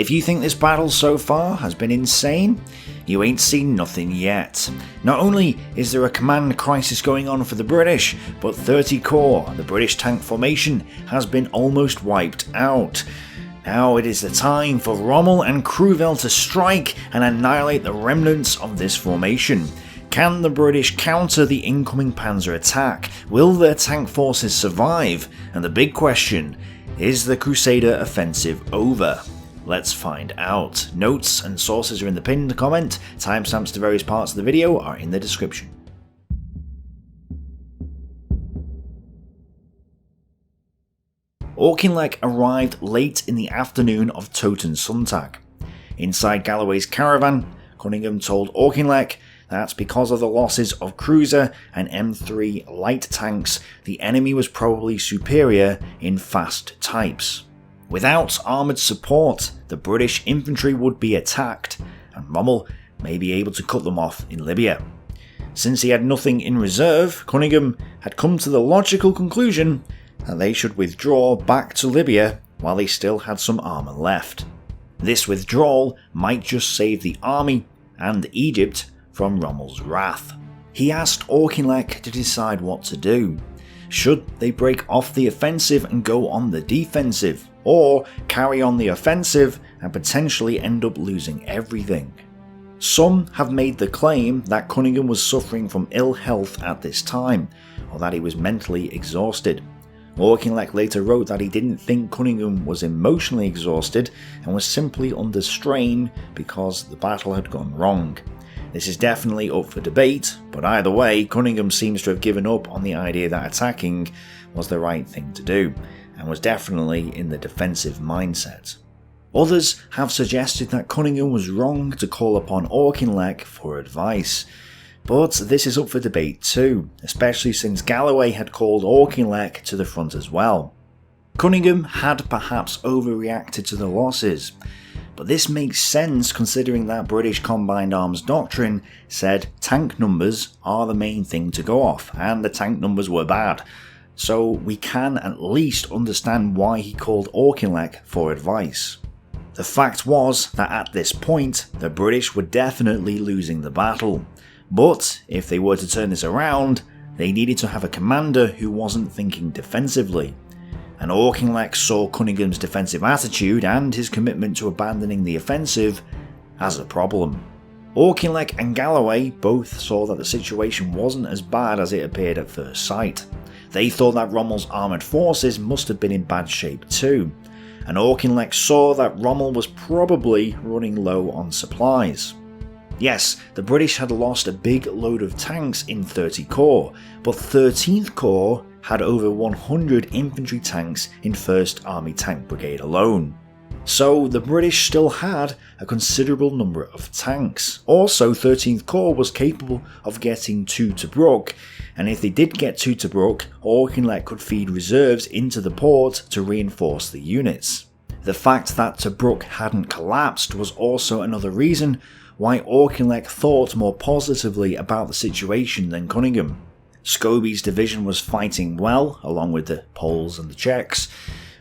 If you think this battle so far has been insane, you ain't seen nothing yet. Not only is there a command crisis going on for the British, but 30 Corps, the British tank formation, has been almost wiped out. Now it is the time for Rommel and Crüwell to strike and annihilate the remnants of this formation. Can the British counter the incoming panzer attack? Will their tank forces survive? And the big question, is the Crusader offensive over? Let's find out. Notes and sources are in the pinned comment. Timestamps to various parts of the video are in the description. Auchinleck arrived late in the afternoon of Totensonntag. Inside Galloway's caravan, Cunningham told Auchinleck that because of the losses of cruiser and M3 light tanks, the enemy was probably superior in fast types. Without armoured support, the British infantry would be attacked, and Rommel may be able to cut them off in Libya. Since he had nothing in reserve, Cunningham had come to the logical conclusion that they should withdraw back to Libya while they still had some armour left. This withdrawal might just save the army and Egypt from Rommel's wrath. He asked Auchinleck to decide what to do. Should they break off the offensive and go on the defensive, or carry on the offensive and potentially end up losing everything? Some have made the claim that Cunningham was suffering from ill health at this time, or that he was mentally exhausted. Auchinleck later wrote that he didn't think Cunningham was emotionally exhausted and was simply under strain because the battle had gone wrong. This is definitely up for debate, but either way, Cunningham seems to have given up on the idea that attacking was the right thing to do, and was definitely in the defensive mindset. Others have suggested that Cunningham was wrong to call upon Auchinleck for advice, but this is up for debate too, especially since Galloway had called Auchinleck to the front as well. Cunningham had perhaps overreacted to the losses, but this makes sense considering that British combined arms doctrine said tank numbers are the main thing to go off, and the tank numbers were bad. So we can at least understand why he called Auchinleck for advice. The fact was that at this point, the British were definitely losing the battle. But if they were to turn this around, they needed to have a commander who wasn't thinking defensively. And Auchinleck saw Cunningham's defensive attitude and his commitment to abandoning the offensive as a problem. Auchinleck and Galloway both saw that the situation wasn't as bad as it appeared at first sight. They thought that Rommel's armoured forces must have been in bad shape too, and Auchinleck saw that Rommel was probably running low on supplies. Yes, the British had lost a big load of tanks in 30 Corps, but 13th Corps had over 100 infantry tanks in 1st Army Tank Brigade alone. So the British still had a considerable number of tanks. Also, 13th Corps was capable of getting to Tobruk, and if they did get to Tobruk, Auchinleck could feed reserves into the port to reinforce the units. The fact that Tobruk hadn't collapsed was also another reason why Auchinleck thought more positively about the situation than Cunningham. Scobie's division was fighting well, along with the Poles and the Czechs.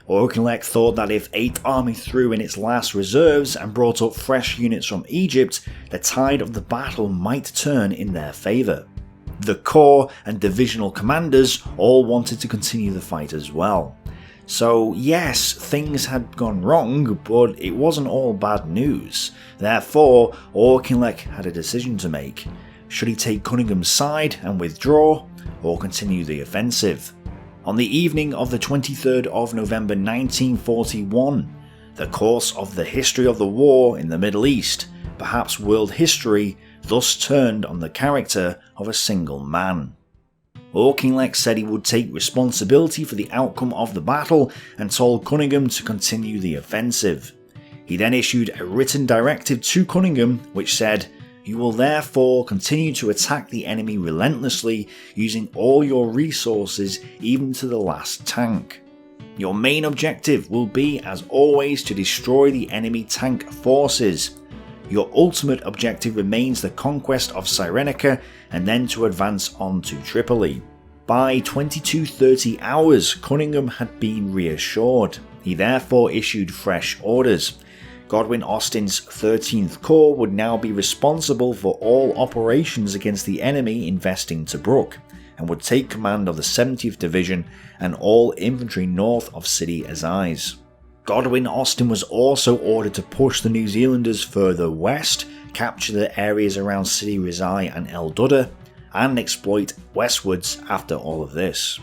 Auchinleck thought that if 8th Army threw in its last reserves and brought up fresh units from Egypt, the tide of the battle might turn in their favour. The Corps and divisional commanders all wanted to continue the fight as well. So yes, things had gone wrong, but it wasn't all bad news. Therefore, Auchinleck had a decision to make. Should he take Cunningham's side and withdraw, or continue the offensive? On the evening of the 23rd of November 1941, the course of the history of the war in the Middle East, perhaps world history, thus turned on the character of a single man. Auchinleck said he would take responsibility for the outcome of the battle and told Cunningham to continue the offensive. He then issued a written directive to Cunningham which said, "You will therefore continue to attack the enemy relentlessly, using all your resources even to the last tank. Your main objective will be, as always, to destroy the enemy tank forces. Your ultimate objective remains the conquest of Cyrenaica and then to advance on to Tripoli." By 22:30 hours, Cunningham had been reassured. He therefore issued fresh orders. Godwin-Austen's 13th Corps would now be responsible for all operations against the enemy investing Tobruk, and would take command of the 70th Division and all infantry north of Sidi Azeiz. Godwin-Austen was also ordered to push the New Zealanders further west, capture the areas around Sidi Rezai and El Duda, and exploit westwards after all of this.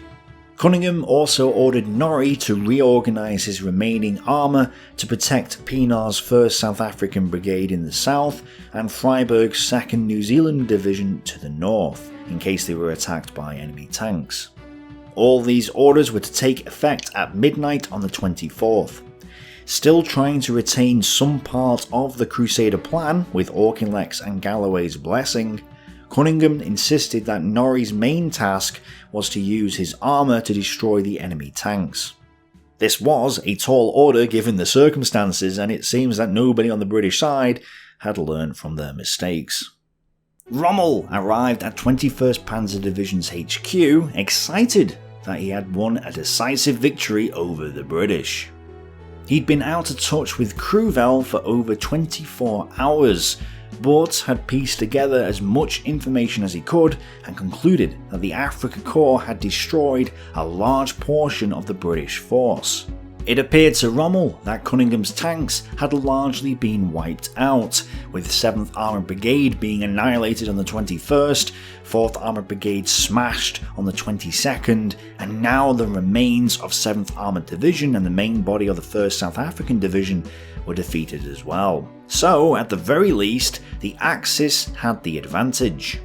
Cunningham also ordered Norrie to reorganise his remaining armour to protect Pienaar's 1st South African Brigade in the south and Freiburg's 2nd New Zealand Division to the north, in case they were attacked by enemy tanks. All these orders were to take effect at midnight on the 24th. Still trying to retain some part of the Crusader plan with Auchinleck's and Galloway's blessing, Cunningham insisted that Norrie's main task was to use his armour to destroy the enemy tanks. This was a tall order given the circumstances, and it seems that nobody on the British side had learned from their mistakes. Rommel arrived at 21st Panzer Division's HQ, excited that he had won a decisive victory over the British. He'd been out of touch with Crüwell for over 24 hours, but had pieced together as much information as he could and concluded that the Afrika Korps had destroyed a large portion of the British force. It appeared to Rommel that Cunningham's tanks had largely been wiped out, with 7th Armoured Brigade being annihilated on the 21st, 4th Armoured Brigade smashed on the 22nd, and now the remains of 7th Armoured Division and the main body of the 1st South African Division were defeated as well. So, at the very least, the Axis had the advantage.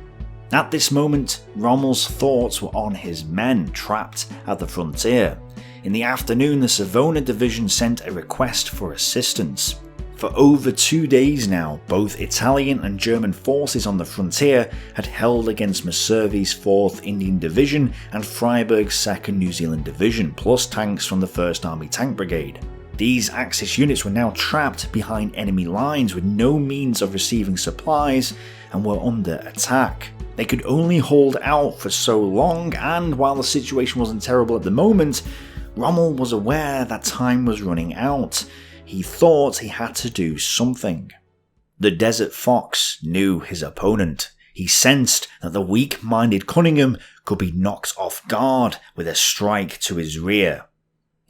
At this moment, Rommel's thoughts were on his men trapped at the frontier. In the afternoon, the Savona Division sent a request for assistance. For over 2 days now, both Italian and German forces on the frontier had held against Messervy's 4th Indian Division and Freiburg's 2nd New Zealand Division, plus tanks from the 1st Army Tank Brigade. These Axis units were now trapped behind enemy lines with no means of receiving supplies and were under attack. They could only hold out for so long, and while the situation wasn't terrible at the moment, Rommel was aware that time was running out. He thought he had to do something. The Desert Fox knew his opponent. He sensed that the weak-minded Cunningham could be knocked off guard with a strike to his rear.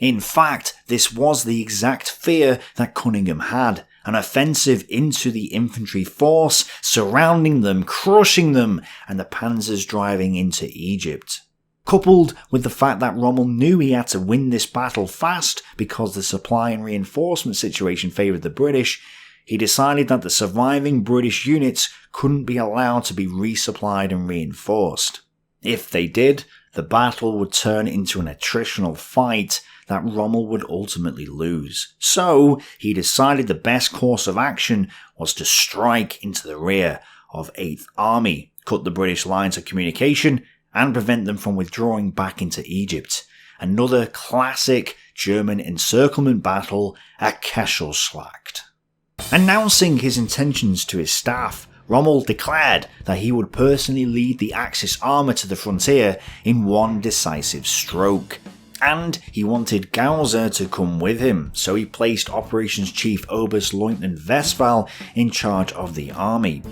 In fact, this was the exact fear that Cunningham had, an offensive into the infantry force, surrounding them, crushing them, and the panzers driving into Egypt. Coupled with the fact that Rommel knew he had to win this battle fast because the supply and reinforcement situation favoured the British, he decided that the surviving British units couldn't be allowed to be resupplied and reinforced. If they did, the battle would turn into an attritional fight that Rommel would ultimately lose. So, he decided the best course of action was to strike into the rear of 8th Army, cut the British lines of communication, and prevent them from withdrawing back into Egypt. Another classic German encirclement battle at Kesselschlacht. Announcing his intentions to his staff, Rommel declared that he would personally lead the Axis armour to the frontier in one decisive stroke. And he wanted Gauser to come with him, so he placed Operations Chief Oberstleutnant Westphal in charge of the army.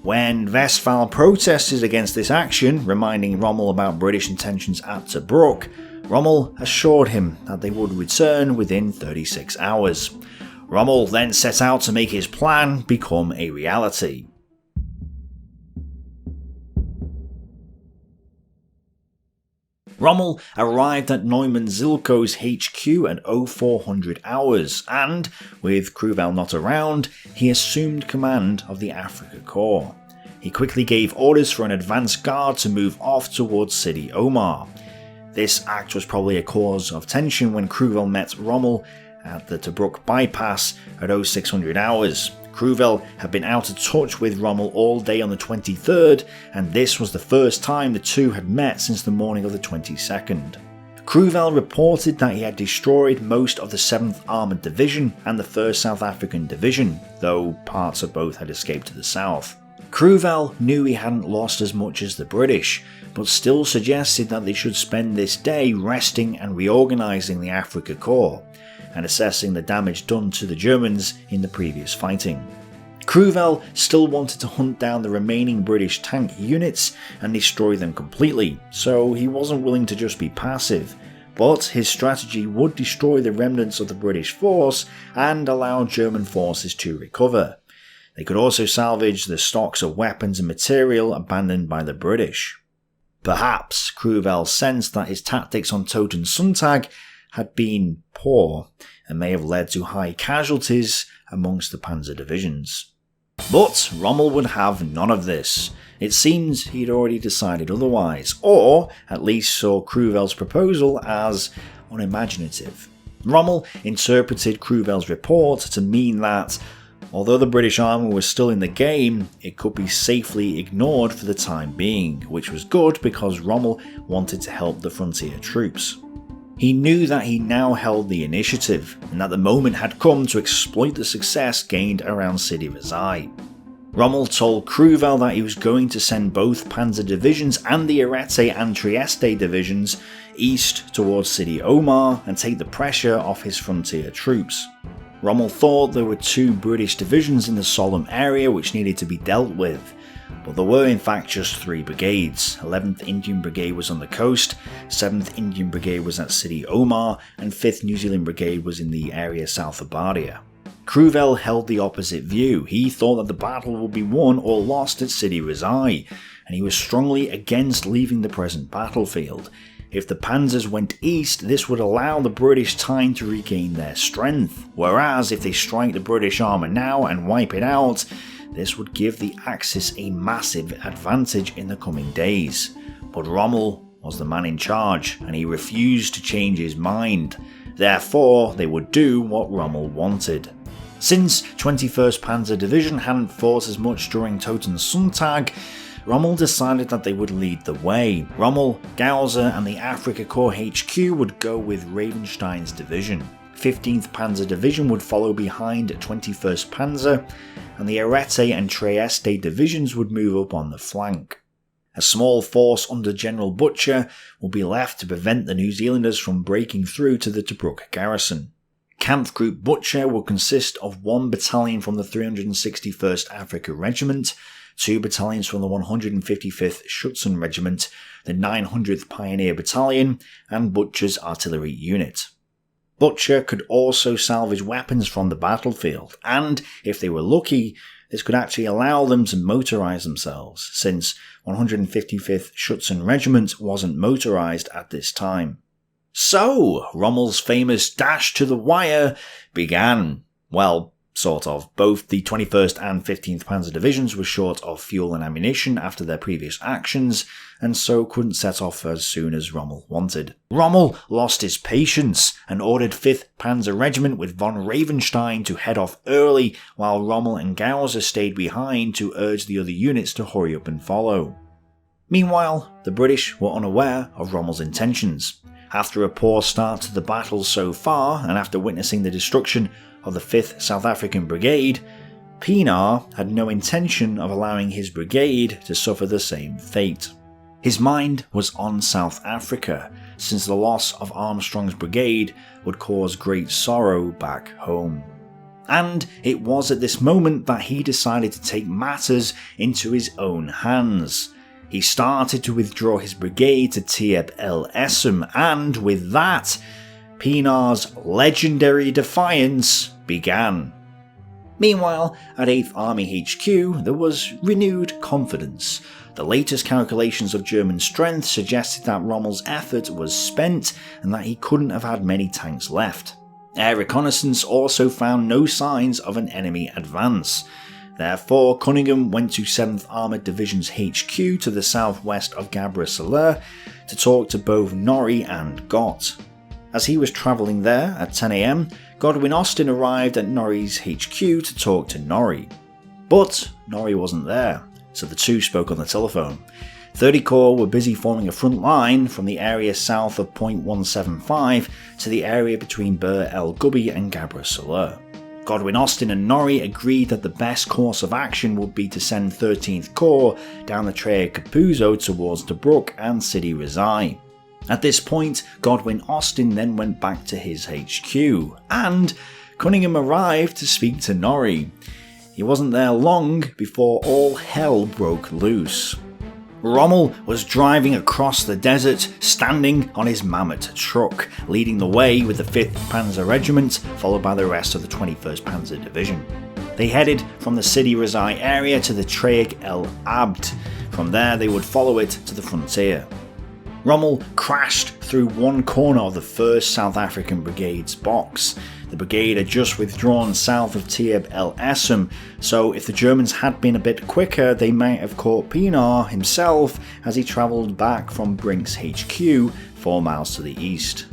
When Westphal protested against this action, reminding Rommel about British intentions at Tobruk, Rommel assured him that they would return within 36 hours. Rommel then set out to make his plan become a reality. Rommel arrived at Neumann Zilko's HQ at 0400 hours, and, with Crüwell not around, he assumed command of the Afrika Korps. He quickly gave orders for an advance guard to move off towards Sidi Omar. This act was probably a cause of tension when Crüwell met Rommel at the Tobruk bypass at 0600 hours. Crüwell had been out of touch with Rommel all day on the 23rd, and this was the first time the two had met since the morning of the 22nd. Crüwell reported that he had destroyed most of the 7th Armoured Division and the 1st South African Division, though parts of both had escaped to the south. Crüwell knew he hadn't lost as much as the British, but still suggested that they should spend this day resting and reorganising the Afrika Korps. and assessing the damage done to the Germans in the previous fighting. Crüwell still wanted to hunt down the remaining British tank units and destroy them completely, so he wasn't willing to just be passive. But his strategy would destroy the remnants of the British force and allow German forces to recover. They could also salvage the stocks of weapons and material abandoned by the British. Perhaps Crüwell sensed that his tactics on Totensonntag had been poor and may have led to high casualties amongst the panzer divisions. But Rommel would have none of this. It seems he'd already decided otherwise, or at least saw Crüwell's proposal as unimaginative. Rommel interpreted Crüwell's report to mean that, although the British army was still in the game, it could be safely ignored for the time being, which was good because Rommel wanted to help the frontier troops. He knew that he now held the initiative, and that the moment had come to exploit the success gained around Sidi Rezai. Rommel told Crüwell that he was going to send both panzer divisions and the Ariete and Trieste divisions east towards Sidi Omar and take the pressure off his frontier troops. Rommel thought there were 2 British divisions in the Sollum area which needed to be dealt with, but there were in fact just 3 brigades. 11th Indian Brigade was on the coast, 7th Indian Brigade was at Sidi Omar, and 5th New Zealand Brigade was in the area south of Bardia. Crüwell held the opposite view. He thought that the battle would be won or lost at Sidi Rezai, and he was strongly against leaving the present battlefield. If the panzers went east, this would allow the British time to regain their strength, whereas if they strike the British armour now and wipe it out, this would give the Axis a massive advantage in the coming days. But Rommel was the man in charge, and he refused to change his mind. Therefore, they would do what Rommel wanted. Since 21st Panzer Division hadn't fought as much during Totensonntag, Rommel decided that they would lead the way. Rommel, Gauser and the Afrika Korps HQ would go with Ravenstein's division. 15th Panzer Division would follow behind 21st Panzer, and the Ariete and Trieste divisions would move up on the flank. A small force under General Butcher would be left to prevent the New Zealanders from breaking through to the Tobruk garrison. Kampfgruppe Butcher would consist of 1 battalion from the 361st Afrika Regiment, 2 battalions from the 155th Schutzen Regiment, the 900th Pioneer Battalion, and Butcher's artillery unit. Butcher could also salvage weapons from the battlefield, and, if they were lucky, this could actually allow them to motorise themselves, since 155th Schutzen Regiment wasn't motorised at this time. So, Rommel's famous dash to the wire began. Well, sort of. Both the 21st and 15th Panzer Divisions were short of fuel and ammunition after their previous actions, and so couldn't set off as soon as Rommel wanted. Rommel lost his patience and ordered 5th Panzer Regiment with von Ravenstein to head off early, while Rommel and Gauser stayed behind to urge the other units to hurry up and follow. Meanwhile, the British were unaware of Rommel's intentions. After a poor start to the battle so far, and after witnessing the destruction of the 5th South African Brigade, Pienaar had no intention of allowing his brigade to suffer the same fate. His mind was on South Africa, since the loss of Armstrong's brigade would cause great sorrow back home. And it was at this moment that he decided to take matters into his own hands. He started to withdraw his brigade to Tieb el Essem, and with that, Pienaar's legendary Defiance began. Meanwhile, at 8th Army HQ, there was renewed confidence. The latest calculations of German strength suggested that Rommel's effort was spent and that he couldn't have had many tanks left. Air reconnaissance also found no signs of an enemy advance. Therefore, Cunningham went to 7th Armoured Division's HQ to the southwest of Gabre-Saleur to talk to both Norrie and Gott. As he was travelling there at 10 AM, Godwin Austen arrived at Norrie's HQ to talk to Norrie. But Norrie wasn't there, so the two spoke on the telephone. 30 Corps were busy forming a front line from the area south of Point 175 to the area between Bir el Gubi and Gabre-Saleur. Godwin Austen and Norrie agreed that the best course of action would be to send 13th Corps down the Tre Capuzzo towards Tobruk and Sidi Rezai. At this point, Godwin-Austen then went back to his HQ, and Cunningham arrived to speak to Norrie. He wasn't there long before all hell broke loose. Rommel was driving across the desert, standing on his mammoth truck, leading the way with the 5th Panzer Regiment, followed by the rest of the 21st Panzer Division. They headed from the Sidi Rezai area to the Treyg el Abd. From there they would follow it to the frontier. Rommel crashed through one corner of the 1st South African Brigade's box. The brigade had just withdrawn south of Teb el Essem, so if the Germans had been a bit quicker, they might have caught Pienaar himself as he travelled back from Brink's HQ 4 miles to the east.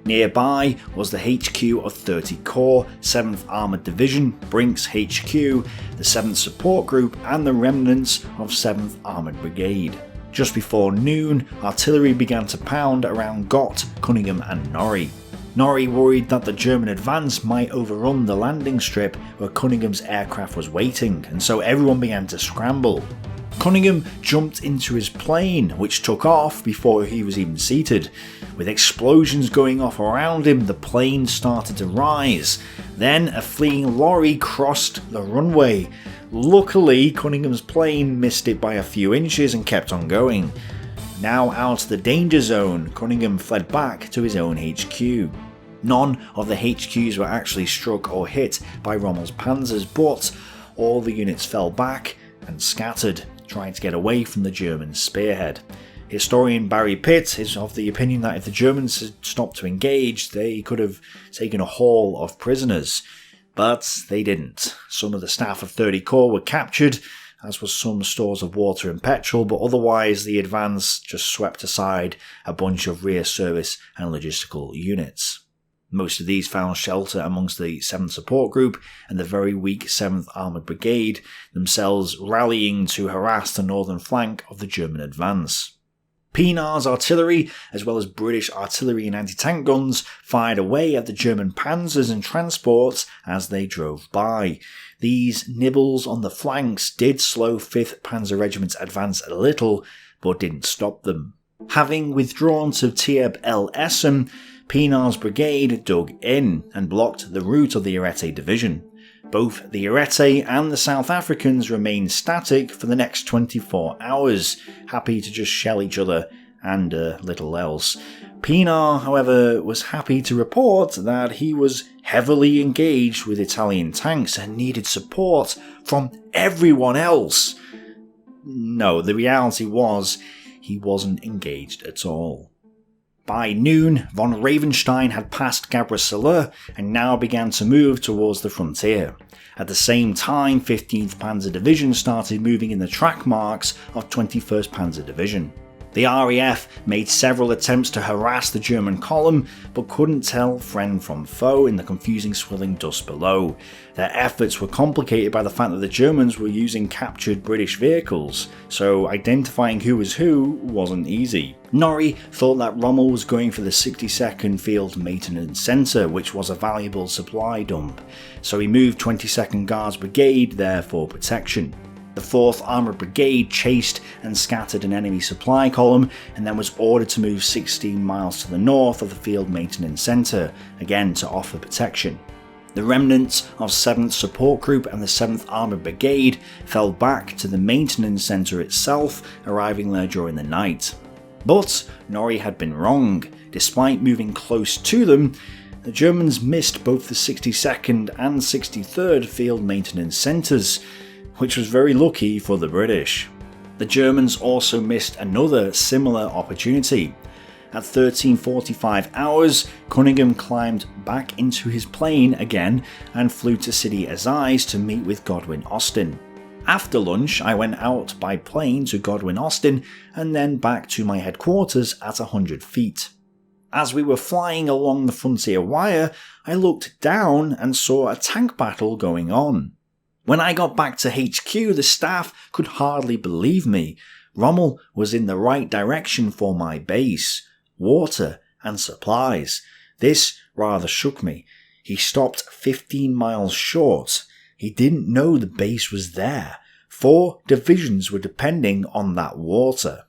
Nearby was the HQ of 30 Corps, 7th Armoured Division, Brink's HQ, the 7th Support Group, and the remnants of 7th Armoured Brigade. Just before noon, artillery began to pound around Gott, Cunningham and Norrie. Norrie worried that the German advance might overrun the landing strip where Cunningham's aircraft was waiting, and so everyone began to scramble. Cunningham jumped into his plane, which took off before he was even seated. With explosions going off around him, the plane started to rise. Then a fleeing lorry crossed the runway. Luckily, Cunningham's plane missed it by a few inches and kept on going. Now out of the danger zone, Cunningham fled back to his own HQ. None of the HQs were actually struck or hit by Rommel's panzers, but all the units fell back and scattered, trying to get away from the German spearhead. Historian Barry Pitt is of the opinion that if the Germans had stopped to engage, they could have taken a haul of prisoners. But they didn't. Some of the staff of 30 Corps were captured, as was some stores of water and petrol, but otherwise the advance just swept aside a bunch of rear service and logistical units. Most of these found shelter amongst the 7th Support Group and the very weak 7th Armoured Brigade, themselves rallying to harass the northern flank of the German advance. Pienaar's artillery, as well as British artillery and anti-tank guns, fired away at the German panzers and transports as they drove by. These nibbles on the flanks did slow 5th Panzer Regiment's advance a little, but didn't stop them. Having withdrawn to Teb el Essem, Pienaar's brigade dug in and blocked the route of the Ariete division. Both the Ariete and the South Africans remained static for the next 24 hours, happy to just shell each other and little else. Pienaar, however, was happy to report that he was heavily engaged with Italian tanks and needed support from everyone else. No, the reality was he wasn't engaged at all. By noon, von Ravenstein had passed Gabracele and now began to move towards the frontier. At the same time, 15th Panzer Division started moving in the track marks of 21st Panzer Division. The RAF made several attempts to harass the German column, but couldn't tell friend from foe in the confusing swirling dust below. Their efforts were complicated by the fact that the Germans were using captured British vehicles, so identifying who was who wasn't easy. Norrie thought that Rommel was going for the 62nd Field Maintenance Centre, which was a valuable supply dump, so he moved 22nd Guards Brigade there for protection. The 4th Armoured Brigade chased and scattered an enemy supply column and then was ordered to move 16 miles to the north of the Field Maintenance Centre, again to offer protection. The remnants of 7th Support Group and the 7th Armoured Brigade fell back to the Maintenance Centre itself, arriving there during the night. But Norrie had been wrong. Despite moving close to them, the Germans missed both the 62nd and 63rd Field Maintenance Centres, which was very lucky for the British. The Germans also missed another similar opportunity. At 13:45 hours, Cunningham climbed back into his plane again and flew to Sidi Rezai to meet with Godwin-Austen. After lunch, I went out by plane to Godwin-Austen and then back to my headquarters at 100 feet. As we were flying along the frontier wire, I looked down and saw a tank battle going on. When I got back to HQ, the staff could hardly believe me. Rommel was in the right direction for my base, water and supplies. This rather shook me. He stopped 15 miles short. He didn't know the base was there. 4 divisions were depending on that water.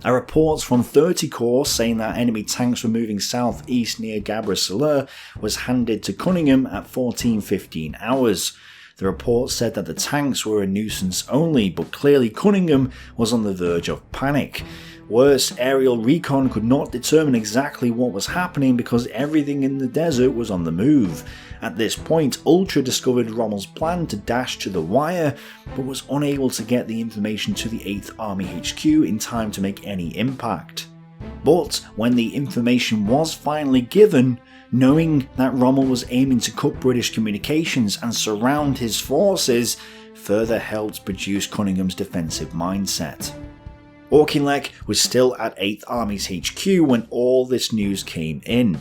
A report from 30 Corps saying that enemy tanks were moving southeast near Gabra was handed to Cunningham at 14:15 hours. The report said that the tanks were a nuisance only, but clearly Cunningham was on the verge of panic. Worse, aerial recon could not determine exactly what was happening because everything in the desert was on the move. At this point, Ultra discovered Rommel's plan to dash to the wire, but was unable to get the information to the 8th Army HQ in time to make any impact. But when the information was finally given, knowing that Rommel was aiming to cut British communications and surround his forces, further helped produce Cunningham's defensive mindset. Auchinleck was still at 8th Army's HQ when all this news came in,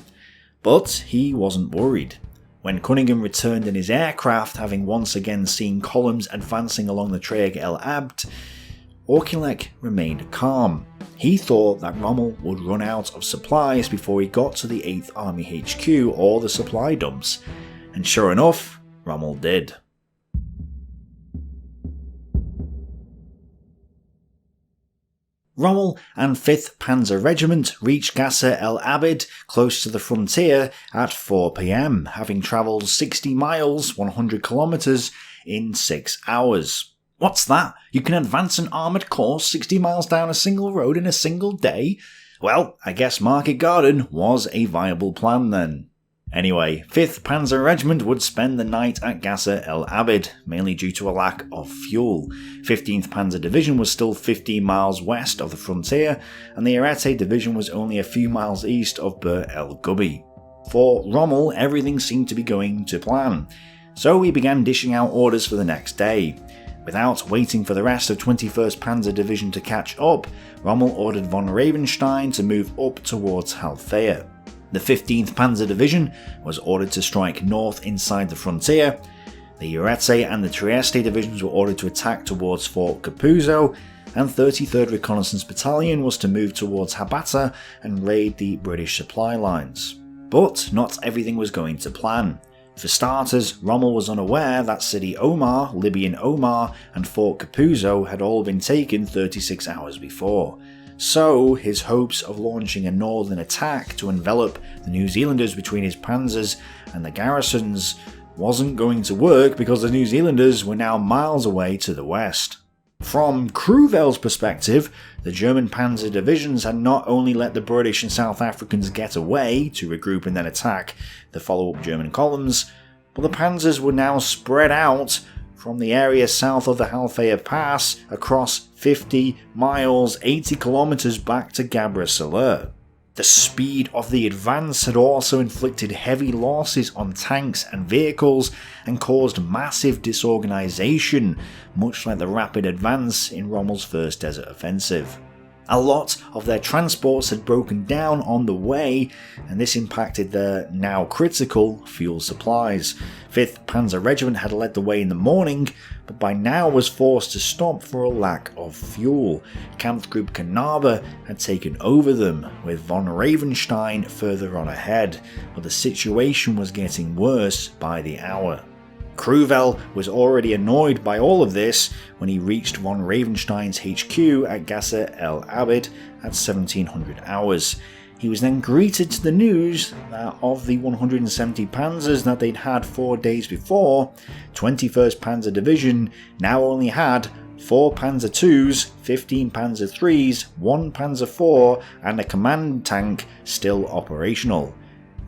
but he wasn't worried. When Cunningham returned in his aircraft, having once again seen columns advancing along the Treg El Abd, Auchinleck remained calm. He thought that Rommel would run out of supplies before he got to the 8th Army HQ or the supply dumps, and sure enough, Rommel did. Rommel and 5th Panzer Regiment reached Qasr El Abid, close to the frontier, at 4 PM, having travelled 60 miles, 100 kilometres, in 6 hours. What's that? You can advance an armoured corps 60 miles down a single road in a single day? Well, I guess Market Garden was a viable plan then. Anyway, 5th Panzer Regiment would spend the night at Qasr El Abid, mainly due to a lack of fuel. 15th Panzer Division was still 15 miles west of the frontier, and the Ariete Division was only a few miles east of Bir El Gubi. For Rommel, everything seemed to be going to plan, so he began dishing out orders for the next day. Without waiting for the rest of 21st Panzer Division to catch up, Rommel ordered von Ravenstein to move up towards Halfaya. The 15th Panzer Division was ordered to strike north inside the frontier. The Ariete and the Trieste divisions were ordered to attack towards Fort Capuzzo, and 33rd Reconnaissance Battalion was to move towards Habata and raid the British supply lines. But not everything was going to plan. For starters, Rommel was unaware that Sidi Omar, Libyan Omar, and Fort Capuzzo had all been taken 36 hours before. So his hopes of launching a northern attack to envelop the New Zealanders between his panzers and the garrisons wasn't going to work because the New Zealanders were now miles away to the west. From Crüwell's perspective, the German panzer divisions had not only let the British and South Africans get away to regroup and then attack the follow-up German columns, but the panzers were now spread out from the area south of the Halfaya Pass across 50 miles, 80 kilometers back to Gabra. The speed of the advance had also inflicted heavy losses on tanks and vehicles and caused massive disorganisation, much like the rapid advance in Rommel's first desert offensive. A lot of their transports had broken down on the way, and this impacted their now critical fuel supplies. 5th Panzer Regiment had led the way in the morning, but by now was forced to stop for a lack of fuel. Kampfgruppe Knabe had taken over them, with von Ravenstein further on ahead, but the situation was getting worse by the hour. Crüwell was already annoyed by all of this when he reached von Ravenstein's HQ at Qasr El Abid at 1700 hours. He was then greeted to the news that of the 170 panzers that they'd had 4 days before, 21st Panzer Division now only had 4 Panzer IIs, 15 Panzer IIIs, 1 Panzer IV and a command tank still operational.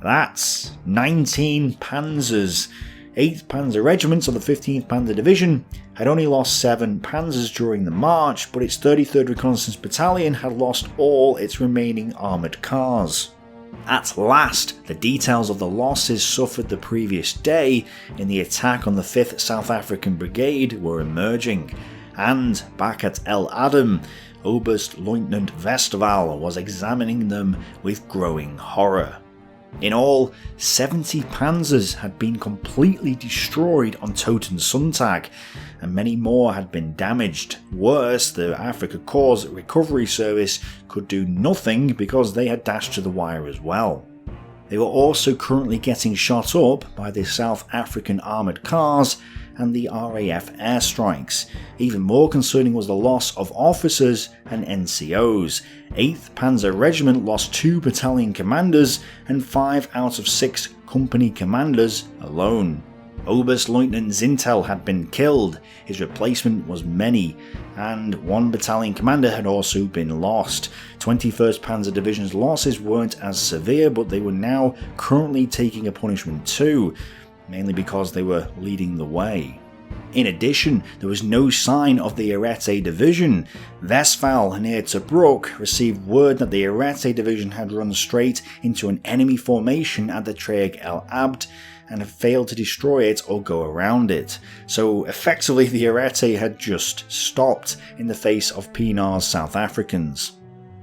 That's 19 panzers. 8th Panzer Regiment of the 15th Panzer Division had only lost 7 panzers during the march, but its 33rd Reconnaissance Battalion had lost all its remaining armoured cars. At last, the details of the losses suffered the previous day in the attack on the 5th South African Brigade were emerging, and back at El Adam, Oberst-Leutnant Westerval was examining them with growing horror. In all, 70 panzers had been completely destroyed on Totensonntag, and many more had been damaged. Worse, the Afrika Korps recovery service could do nothing because they had dashed to the wire as well. They were also currently getting shot up by the South African armoured cars, and the RAF airstrikes. Even more concerning was the loss of officers and NCOs. 8th Panzer Regiment lost 2 battalion commanders and 5 out of 6 company commanders alone. Oberstleutnant Zintel had been killed, his replacement was Many, and 1 battalion commander had also been lost. 21st Panzer Division's losses weren't as severe, but they were now currently taking a punishment too, mainly because they were leading the way. In addition, there was no sign of the Ariete Division. Westphal near Tobruk received word that the Ariete Division had run straight into an enemy formation at the Treig El Abd and had failed to destroy it or go around it. So effectively the Ariete had just stopped in the face of Pienaar's South Africans.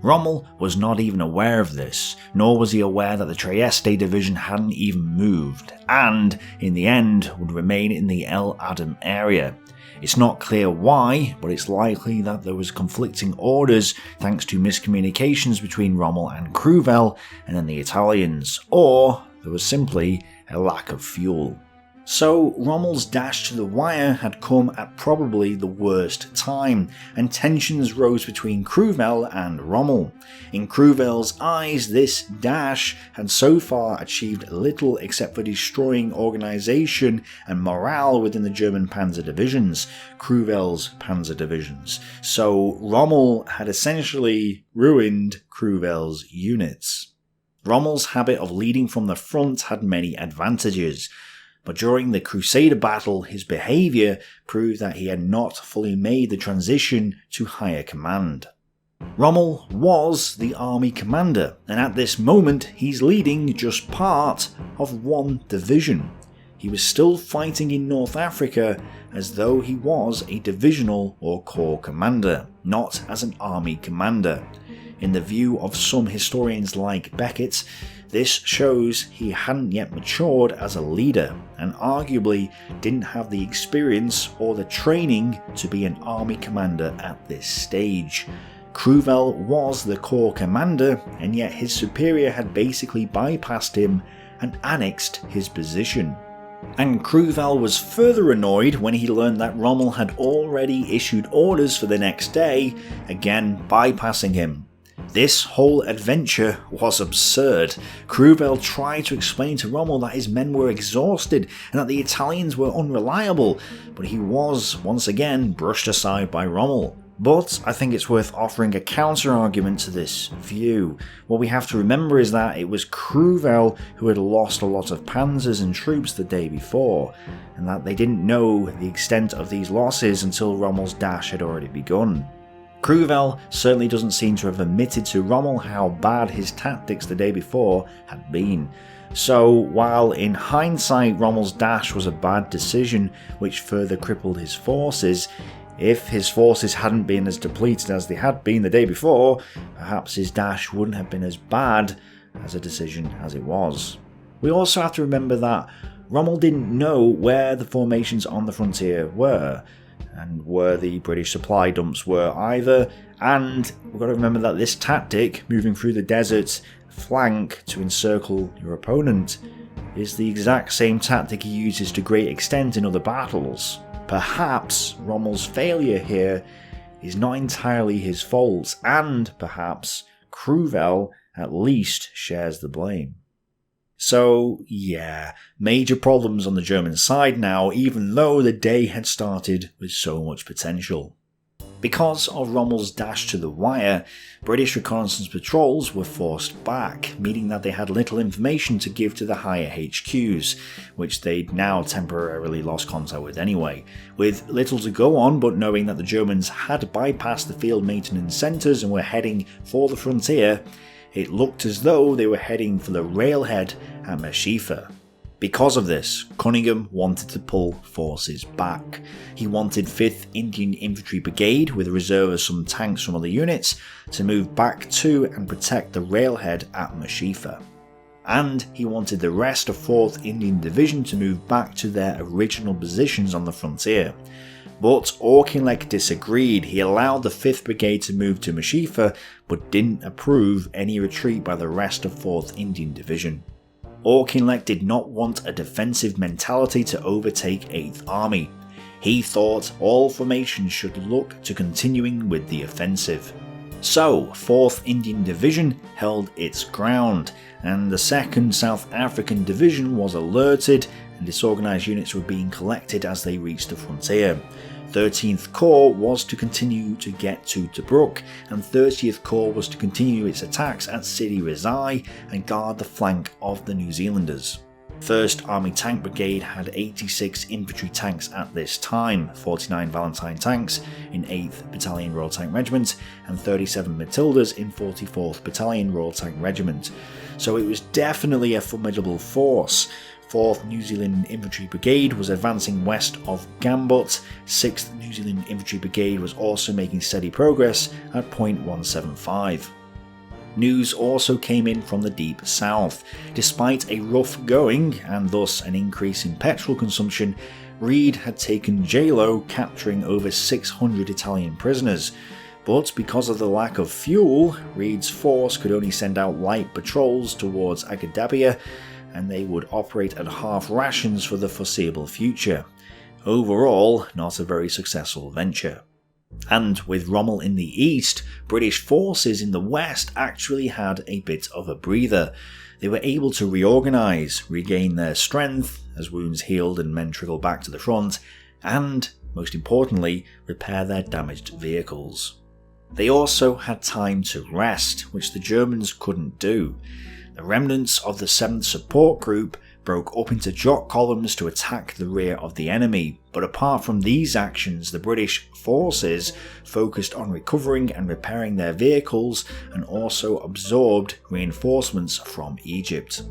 Rommel was not even aware of this, nor was he aware that the Trieste Division hadn't even moved, and, in the end, would remain in the El Adam area. It's not clear why, but it's likely that there was conflicting orders thanks to miscommunications between Rommel and Crüwell and then the Italians, or there was simply a lack of fuel. So Rommel's dash to the wire had come at probably the worst time, and tensions rose between Crüwell and Rommel. In Crüwell's eyes, this dash had so far achieved little except for destroying organisation and morale within the German panzer divisions, Crüwell's panzer divisions. So Rommel had essentially ruined Crüwell's units. Rommel's habit of leading from the front had many advantages, but during the Crusader battle his behaviour proved that he had not fully made the transition to higher command. Rommel was the army commander, and at this moment he's leading just part of 1 division. He was still fighting in North Africa as though he was a divisional or corps commander, not as an army commander. In the view of some historians like Beckett, this shows he hadn't yet matured as a leader, and arguably didn't have the experience or the training to be an army commander at this stage. Crüwell was the corps commander, and yet his superior had basically bypassed him and annexed his position. And Crüwell was further annoyed when he learned that Rommel had already issued orders for the next day, again bypassing him. This whole adventure was absurd. Crüwell tried to explain to Rommel that his men were exhausted and that the Italians were unreliable, but he was, once again, brushed aside by Rommel. But I think it's worth offering a counter-argument to this view. What we have to remember is that it was Crüwell who had lost a lot of panzers and troops the day before, and that they didn't know the extent of these losses until Rommel's dash had already begun. Crüwell certainly doesn't seem to have admitted to Rommel how bad his tactics the day before had been. So, while in hindsight Rommel's dash was a bad decision which further crippled his forces, if his forces hadn't been as depleted as they had been the day before, perhaps his dash wouldn't have been as bad as a decision as it was. We also have to remember that Rommel didn't know where the formations on the frontier were, and where the British supply dumps were either, and we've got to remember that this tactic, moving through the desert flank to encircle your opponent, is the exact same tactic he uses to great extent in other battles. Perhaps Rommel's failure here is not entirely his fault, and perhaps Crüwell at least shares the blame. So yeah, major problems on the German side now, even though the day had started with so much potential. Because of Rommel's dash to the wire, British reconnaissance patrols were forced back, meaning that they had little information to give to the higher HQs, which they'd now temporarily lost contact with anyway. With little to go on, but knowing that the Germans had bypassed the field maintenance centres and were heading for the frontier, it looked as though they were heading for the railhead at Meshifa. Because of this, Cunningham wanted to pull forces back. He wanted 5th Indian Infantry Brigade, with a reserve of some tanks from other units, to move back to and protect the railhead at Meshifa. And he wanted the rest of 4th Indian Division to move back to their original positions on the frontier. But Auchinleck disagreed. He allowed the 5th Brigade to move to Meshifa, but didn't approve any retreat by the rest of 4th Indian Division. Auchinleck did not want a defensive mentality to overtake 8th Army. He thought all formations should look to continuing with the offensive. So, 4th Indian Division held its ground, and the 2nd South African Division was alerted, and disorganised units were being collected as they reached the frontier. 13th Corps was to continue to get to Tobruk, and 30th Corps was to continue its attacks at Sidi Rezai and guard the flank of the New Zealanders. 1st Army Tank Brigade had 86 infantry tanks at this time, 49 Valentine tanks in 8th Battalion Royal Tank Regiment and 37 Matildas in 44th Battalion Royal Tank Regiment, so it was definitely a formidable force. 4th New Zealand Infantry Brigade was advancing west of Gambut, 6th New Zealand Infantry Brigade was also making steady progress at point 175. News also came in from the deep south. Despite a rough going, and thus an increase in petrol consumption, Reid had taken Jalo, capturing over 600 Italian prisoners. But because of the lack of fuel, Reid's force could only send out light patrols towards Agadabia, and they would operate at half rations for the foreseeable future. Overall, not a very successful venture. And with Rommel in the east, British forces in the west actually had a bit of a breather. They were able to reorganise, regain their strength as wounds healed and men trickled back to the front, and, most importantly, repair their damaged vehicles. They also had time to rest, which the Germans couldn't do. The remnants of the 7th Support Group broke up into jock columns to attack the rear of the enemy, but apart from these actions, the British forces focused on recovering and repairing their vehicles and also absorbed reinforcements from Egypt.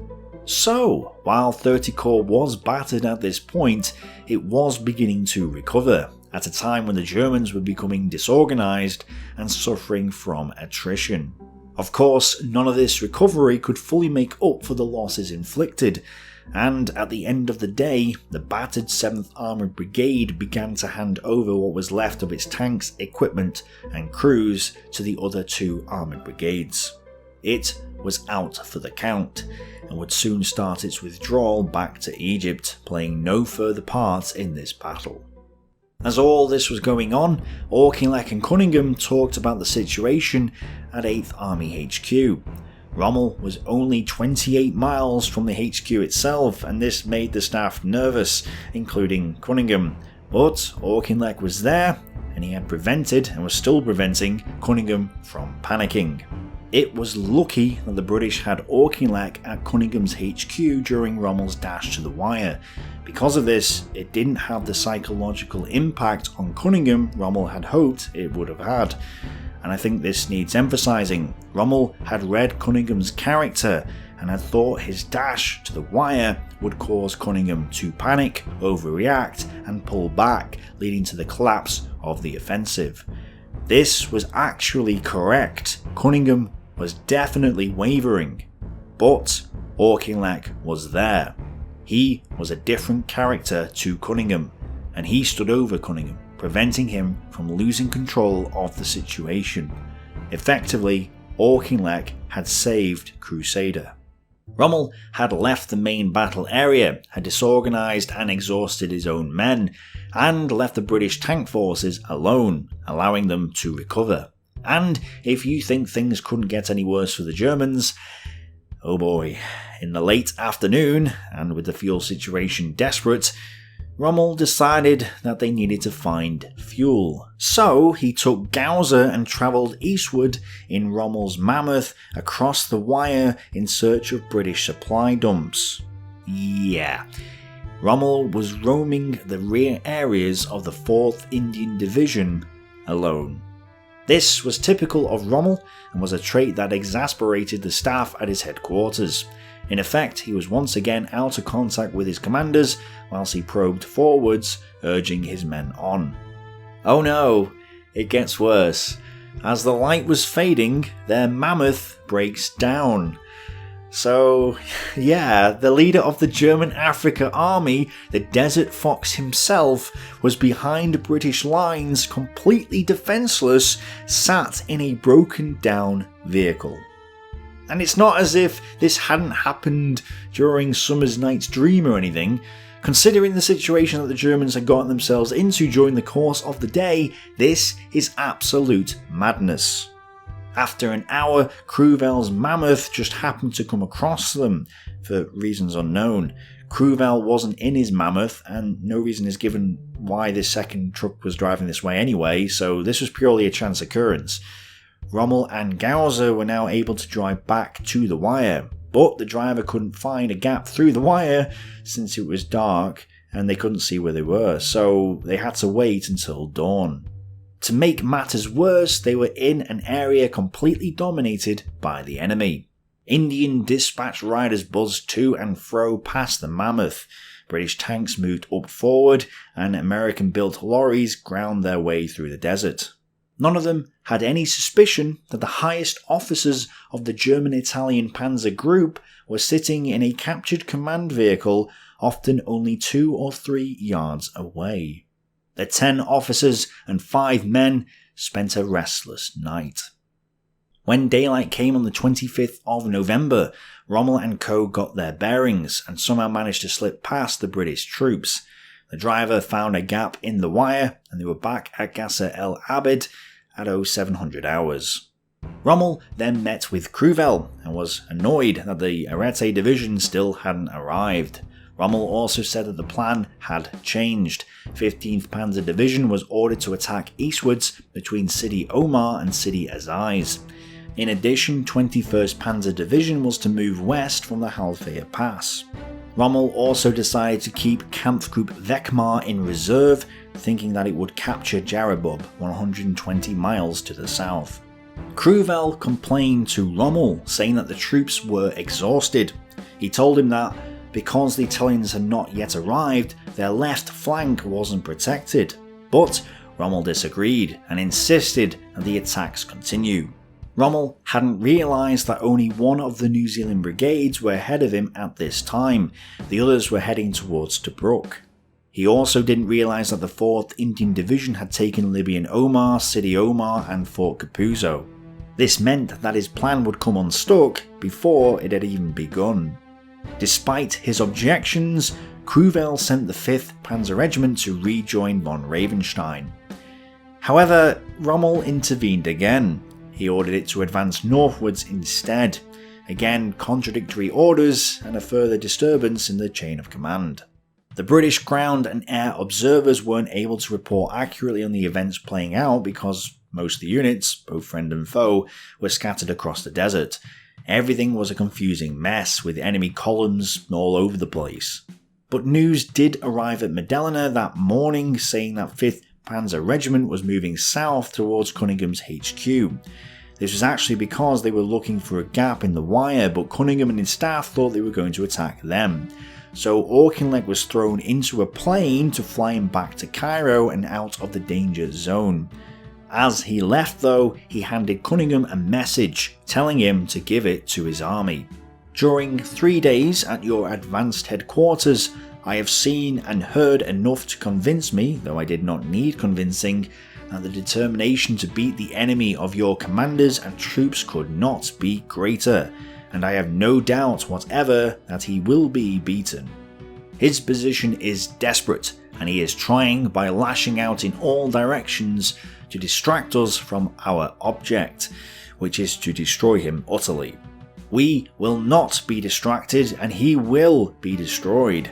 So, while 30 Corps was battered at this point, it was beginning to recover, at a time when the Germans were becoming disorganised and suffering from attrition. Of course, none of this recovery could fully make up for the losses inflicted, and at the end of the day, the battered 7th Armoured Brigade began to hand over what was left of its tanks, equipment and crews to the other 2 armoured brigades. It was out for the count, and would soon start its withdrawal back to Egypt, playing no further part in this battle. As all this was going on, Auchinleck and Cunningham talked about the situation at 8th Army HQ. Rommel was only 28 miles from the HQ itself, and this made the staff nervous, including Cunningham. But Auchinleck was there, and he had prevented, and was still preventing, Cunningham from panicking. It was lucky that the British had Auchinleck at Cunningham's HQ during Rommel's dash to the wire. Because of this, it didn't have the psychological impact on Cunningham Rommel had hoped it would have had. And I think this needs emphasising. Rommel had read Cunningham's character and had thought his dash to the wire would cause Cunningham to panic, overreact and pull back, leading to the collapse of the offensive. This was actually correct. Cunningham was definitely wavering, but Auchinleck was there. He was a different character to Cunningham, and he stood over Cunningham, preventing him from losing control of the situation. Effectively, Auchinleck had saved Crusader. Rommel had left the main battle area, had disorganised and exhausted his own men, and left the British tank forces alone, allowing them to recover. And if you think things couldn't get any worse for the Germans, oh boy. In the late afternoon, and with the fuel situation desperate, Rommel decided that they needed to find fuel. So he took Gauser and travelled eastward in Rommel's Mammoth across the wire in search of British supply dumps. Yeah, Rommel was roaming the rear areas of the 4th Indian Division alone. This was typical of Rommel and was a trait that exasperated the staff at his headquarters. In effect, he was once again out of contact with his commanders whilst he probed forwards, urging his men on. Oh no, it gets worse. As the light was fading, their mammoth breaks down. So, yeah, the leader of the German Africa Army, the Desert Fox himself, was behind British lines, completely defenceless, sat in a broken down vehicle. And it's not as if this hadn't happened during Summer's Night's Dream or anything. Considering the situation that the Germans had gotten themselves into during the course of the day, this is absolute madness. After an hour, Crüwell's mammoth just happened to come across them, for reasons unknown. Crüwell wasn't in his mammoth, and no reason is given why this second truck was driving this way anyway, so this was purely a chance occurrence. Rommel and Gauser were now able to drive back to the wire, but the driver couldn't find a gap through the wire since it was dark and they couldn't see where they were, so they had to wait until dawn. To make matters worse, they were in an area completely dominated by the enemy. Indian dispatch riders buzzed to and fro past the mammoth, British tanks moved up forward, and American-built lorries ground their way through the desert. None of them had any suspicion that the highest officers of the German-Italian Panzer Group were sitting in a captured command vehicle, often only 2 or 3 yards away. The 10 officers and 5 men spent a restless night. When daylight came on the 25th of November, Rommel and co got their bearings and somehow managed to slip past the British troops. The driver found a gap in the wire and they were back at Gasser El Abid at 0700 hours. Rommel then met with Crüwell and was annoyed that the Ariete division still hadn't arrived. Rommel also said that the plan had changed. 15th Panzer Division was ordered to attack eastwards between Sidi Omar and Sidi Aziz. In addition, 21st Panzer Division was to move west from the Halfaya Pass. Rommel also decided to keep Kampfgruppe Weckmar in reserve, thinking that it would capture Jarabub, 120 miles to the south. Crüwell complained to Rommel, saying that the troops were exhausted. He told him that because the Italians had not yet arrived, their left flank wasn't protected. But Rommel disagreed and insisted that the attacks continue. Rommel hadn't realised that only one of the New Zealand brigades were ahead of him at this time, the others were heading towards Tobruk. He also didn't realise that the 4th Indian Division had taken Libyan Omar, Sidi Omar and Fort Capuzzo. This meant that his plan would come unstuck before it had even begun. Despite his objections, Crüwell sent the 5th Panzer Regiment to rejoin von Ravenstein. However, Rommel intervened again. He ordered it to advance northwards instead. Again, contradictory orders and a further disturbance in the chain of command. The British ground and air observers weren't able to report accurately on the events playing out because most of the units, both friend and foe, were scattered across the desert. Everything was a confusing mess, with enemy columns all over the place. But news did arrive at Medellina that morning saying that 5th Panzer Regiment was moving south towards Cunningham's HQ. This was actually because they were looking for a gap in the wire, but Cunningham and his staff thought they were going to attack them. So Auchinleck was thrown into a plane to fly him back to Cairo and out of the danger zone. As he left though, he handed Cunningham a message, telling him to give it to his army. During 3 days at your advanced headquarters, I have seen and heard enough to convince me, though I did not need convincing, that the determination to beat the enemy of your commanders and troops could not be greater, and I have no doubt whatever that he will be beaten. His position is desperate, and he is trying by lashing out in all directions to distract us from our object, which is to destroy him utterly. We will not be distracted, and he will be destroyed.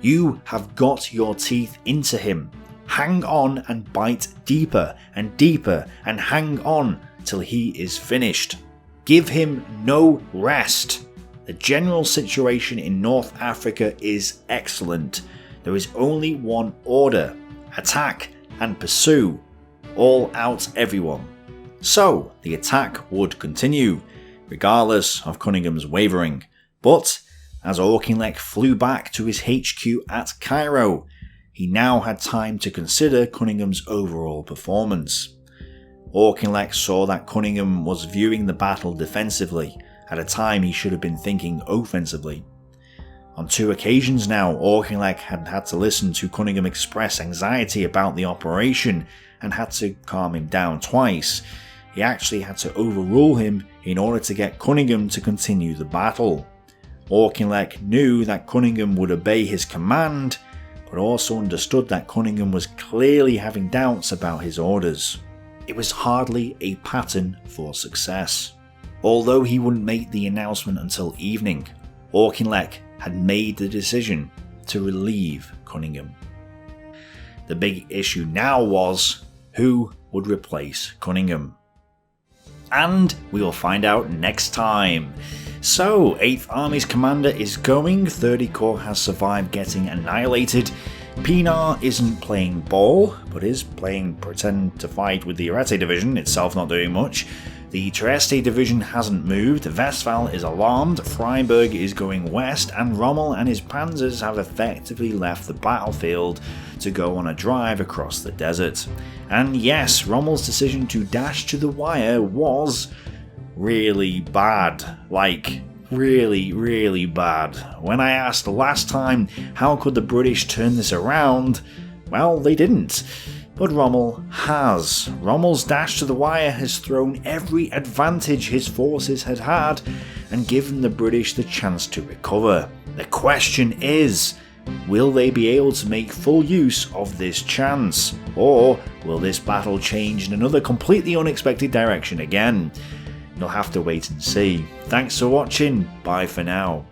You have got your teeth into him. Hang on and bite deeper and deeper and hang on till he is finished. Give him no rest. The general situation in North Africa is excellent. There is only one order: attack and pursue. All out everyone. So the attack would continue, regardless of Cunningham's wavering. But as Auchinleck flew back to his HQ at Cairo, he now had time to consider Cunningham's overall performance. Auchinleck saw that Cunningham was viewing the battle defensively, at a time he should have been thinking offensively. On 2 occasions now, Auchinleck had had to listen to Cunningham express anxiety about the operation and had to calm him down twice. He actually had to overrule him in order to get Cunningham to continue the battle. Auchinleck knew that Cunningham would obey his command, but also understood that Cunningham was clearly having doubts about his orders. It was hardly a pattern for success. Although he wouldn't make the announcement until evening, Auchinleck had made the decision to relieve Cunningham. The big issue now was who would replace Cunningham. And we will find out next time. So, 8th Army's commander is going, 30 Corps has survived getting annihilated, Pienaar isn't playing ball, but is playing pretend to fight with the Ariete division, itself not doing much. The Trieste division hasn't moved, Westphal is alarmed, Freiburg is going west, and Rommel and his panzers have effectively left the battlefield to go on a drive across the desert. And yes, Rommel's decision to dash to the wire was really bad. Like, really bad. When I asked last time how could the British turn this around, well, they didn't. But Rommel has. Rommel's dash to the wire has thrown every advantage his forces had had and given the British the chance to recover. The question is, will they be able to make full use of this chance? Or will this battle change in another completely unexpected direction again? You'll have to wait and see. Thanks for watching, bye for now.